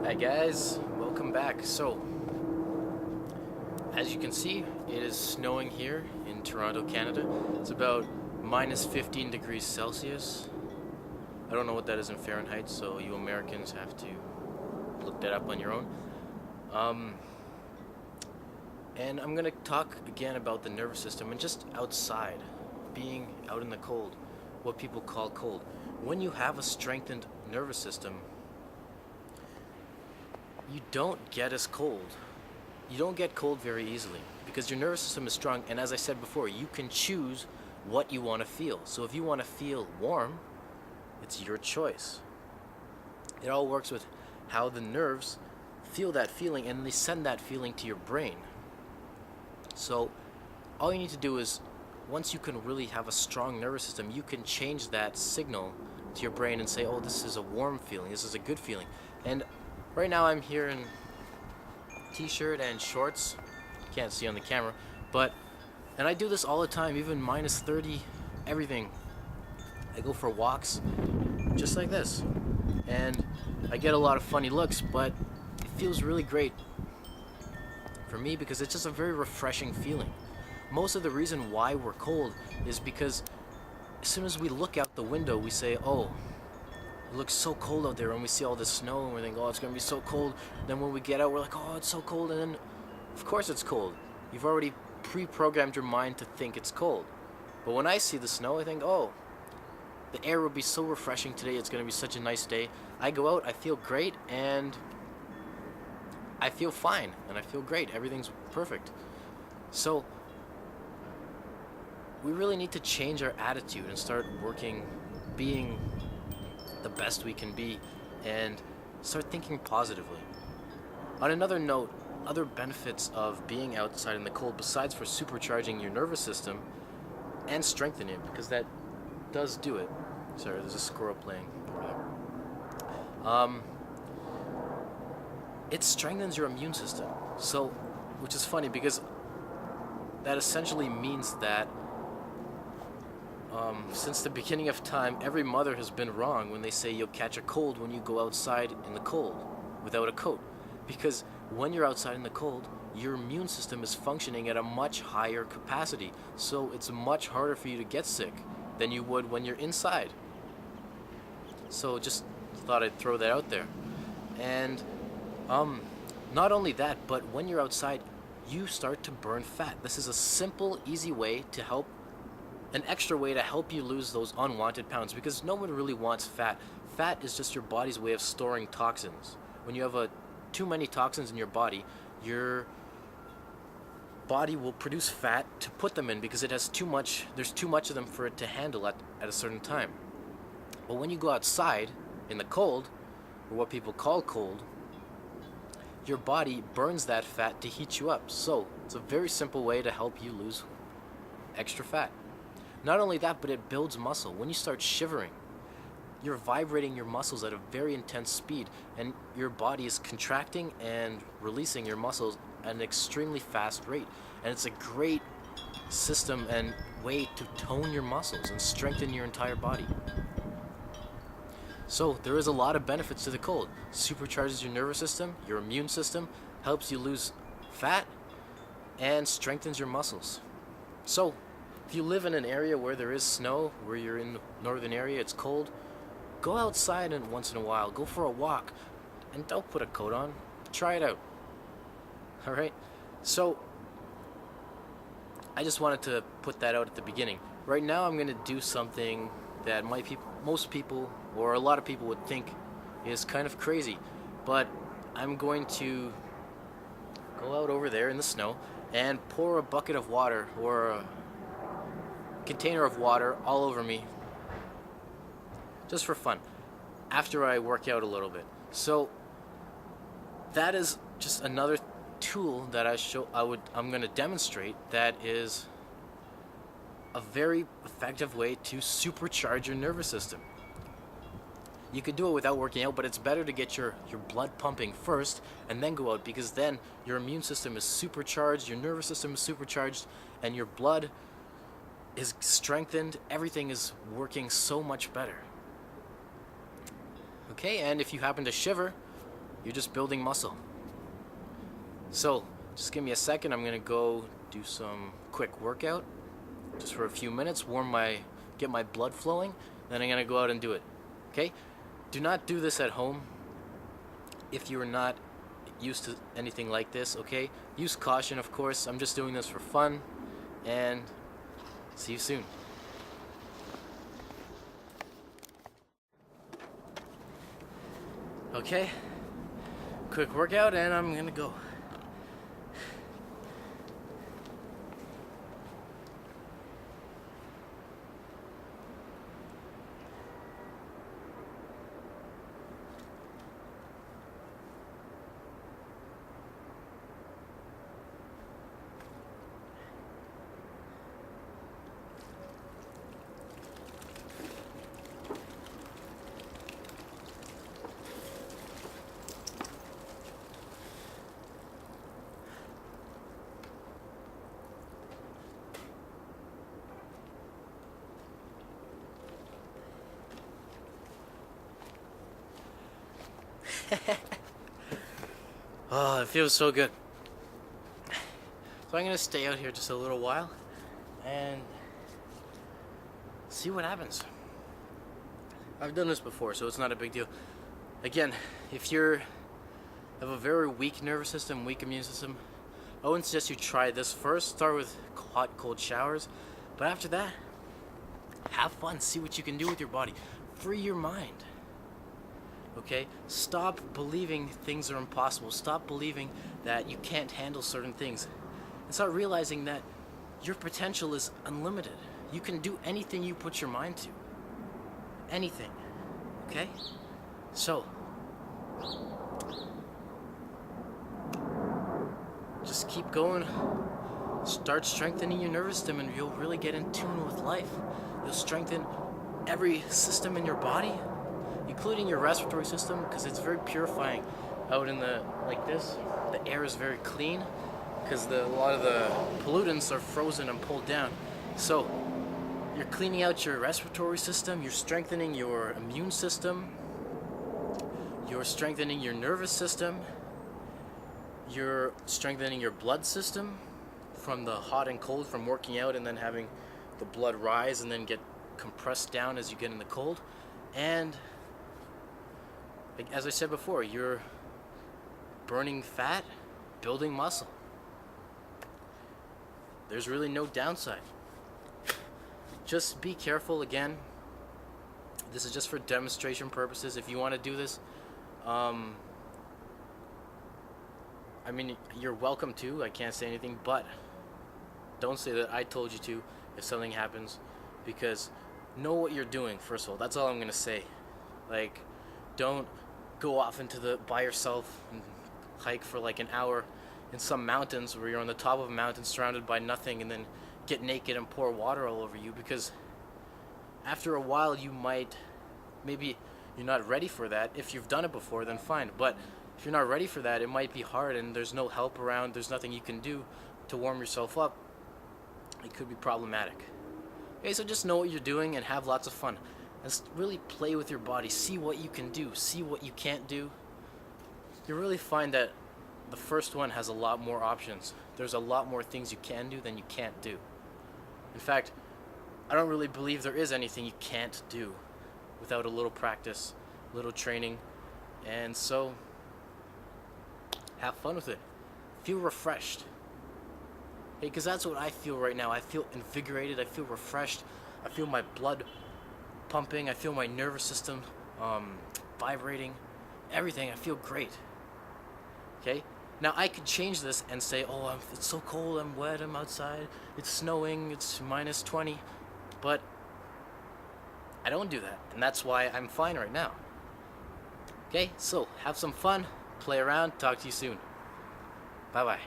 Hi guys, welcome back. So, as you can see, it is snowing here in Toronto, Canada. It's about minus 15 degrees Celsius. I don't know what that is in Fahrenheit, so you Americans have to look that up on your own. Um, and I'm gonna talk again about the nervous system and just outside, being out in the cold, what people call cold. When you have a strengthened nervous system, you don't get as cold. You don't get cold very easily because your nervous system is strong, and as I said before, you can choose what you want to feel. So if you want to feel warm, it's your choice. It all works with how the nerves feel that feeling and they send that feeling to your brain. So all you need to do is, once you can really have a strong nervous system, you can change that signal to your brain and say, oh, this is a warm feeling, this is a good feeling. And right now I'm here in t-shirt and shorts. Can't see on the camera, and I do this all the time, even minus 30, everything. I go for walks just like this, and I get a lot of funny looks, but it feels really great for me because it's just a very refreshing feeling. Most of the reason why we're cold is because as soon as we look out the window, we say, oh, it looks so cold out there, and we see all this snow and we think, oh, it's gonna be so cold. Then when we get out, we're like, oh, it's so cold, and then of course it's cold. You've already pre-programmed your mind to think it's cold. But when I see the snow, I think, oh, the air will be so refreshing today, it's gonna be such a nice day. I go out, I feel great, and I feel fine, and I feel great. Everything's perfect. So we really need to change our attitude and start working, being the best we can be, and start thinking positively. On another note, other benefits of being outside in the cold, besides for supercharging your nervous system and strengthening it, because that does do it. Sorry, there's a squirrel playing over there. It strengthens your immune system. So, which is funny because that essentially means that since the beginning of time, every mother has been wrong when they say you'll catch a cold when you go outside in the cold without a coat. Because when you're outside in the cold, your immune system is functioning at a much higher capacity. So it's much harder for you to get sick than you would when you're inside. So just thought I'd throw that out there. And not only that, but when you're outside, you start to burn fat. This is a simple, easy way to help, an extra way to help you lose those unwanted pounds, because no one really wants fat. Fat is just your body's way of storing toxins. When you have too many toxins in your body will produce fat to put them in because it has too much, there's too much of them for it to handle at a certain time. But when you go outside in the cold, or what people call cold, your body burns that fat to heat you up. So it's a very simple way to help you lose extra fat. Not only that, but it builds muscle. When you start shivering, you're vibrating your muscles at a very intense speed, and your body is contracting and releasing your muscles at an extremely fast rate. And it's a great system and way to tone your muscles and strengthen your entire body. So there is a lot of benefits to the cold. Supercharges your nervous system, your immune system, helps you lose fat, and strengthens your muscles. So if you live in an area where there is snow, where you're in the northern area, it's cold, go outside and once in a while, go for a walk, and don't put a coat on. Try it out. Alright? So I just wanted to put that out at the beginning. Right now I'm going to do something that most people, or a lot of people would think is kind of crazy, but I'm going to go out over there in the snow and pour a bucket of water or a container of water all over me, just for fun, after I work out a little bit. So that is just another tool that I'm going to demonstrate that is a very effective way to supercharge your nervous system. You could do it without working out, but it's better to get your blood pumping first and then go out, because then your immune system is supercharged, your nervous system is supercharged, and your blood is strengthened. Everything is working so much better. Okay, and if you happen to shiver, You're just building muscle. So, just give me a second. I'm gonna go do some quick workout, just for a few minutes, get my blood flowing. Then I'm gonna go out and do it. Okay? Do not do this at home if you're not used to anything like this. Okay? Use caution, of course. I'm just doing this for fun, and see you soon. Okay? Quick workout, and I'm gonna go. Oh, it feels so good. So I'm gonna stay out here just a little while and see what happens. I've done this before, so it's not a big deal. Again, if you have a very weak nervous system, weak immune system, I wouldn't suggest you try this first. Start with hot, cold showers, but after that, have fun. See what you can do with your body. Free your mind. Okay? Stop believing things are impossible. Stop believing that you can't handle certain things. And start realizing that your potential is unlimited. You can do anything you put your mind to. Anything. Okay? So, just keep going. Start strengthening your nervous system and you'll really get in tune with life. You'll strengthen every system in your body, including your respiratory system, because it's very purifying out in like this. The air is very clean because a lot of the pollutants are frozen and pulled down. So you're cleaning out your respiratory system, you're strengthening your immune system, you're strengthening your nervous system, you're strengthening your blood system from the hot and cold from working out and then having the blood rise and then get compressed down as you get in the cold. And as I said before, you're burning fat, building muscle. There's really no downside. Just be careful again. This is just for demonstration purposes. If you want to do this, I mean, you're welcome to. I can't say anything, but don't say that I told you to if something happens, because know what you're doing, first of all. That's all I'm going to say. Like, don't go off by yourself and hike for like an hour in some mountains where you're on the top of a mountain surrounded by nothing and then get naked and pour water all over you, because after a while maybe you're not ready for that. If you've done it before, then fine, but if you're not ready for that, it might be hard and there's no help around, there's nothing you can do to warm yourself up. It could be problematic. Okay, so just know what you're doing and have lots of fun. And really play with your body. See what you can do. See what you can't do. You'll really find that the first one has a lot more options. There's a lot more things you can do than you can't do. In fact, I don't really believe there is anything you can't do without a little practice, a little training. And so, have fun with it. Feel refreshed. Hey, because that's what I feel right now. I feel invigorated. I feel refreshed. I feel my blood pumping. I feel my nervous system vibrating. Everything. I feel great. Okay? Now, I could change this and say, oh, it's so cold, I'm wet, I'm outside, it's snowing, it's minus 20. But I don't do that. And that's why I'm fine right now. Okay? So, have some fun. Play around. Talk to you soon. Bye-bye.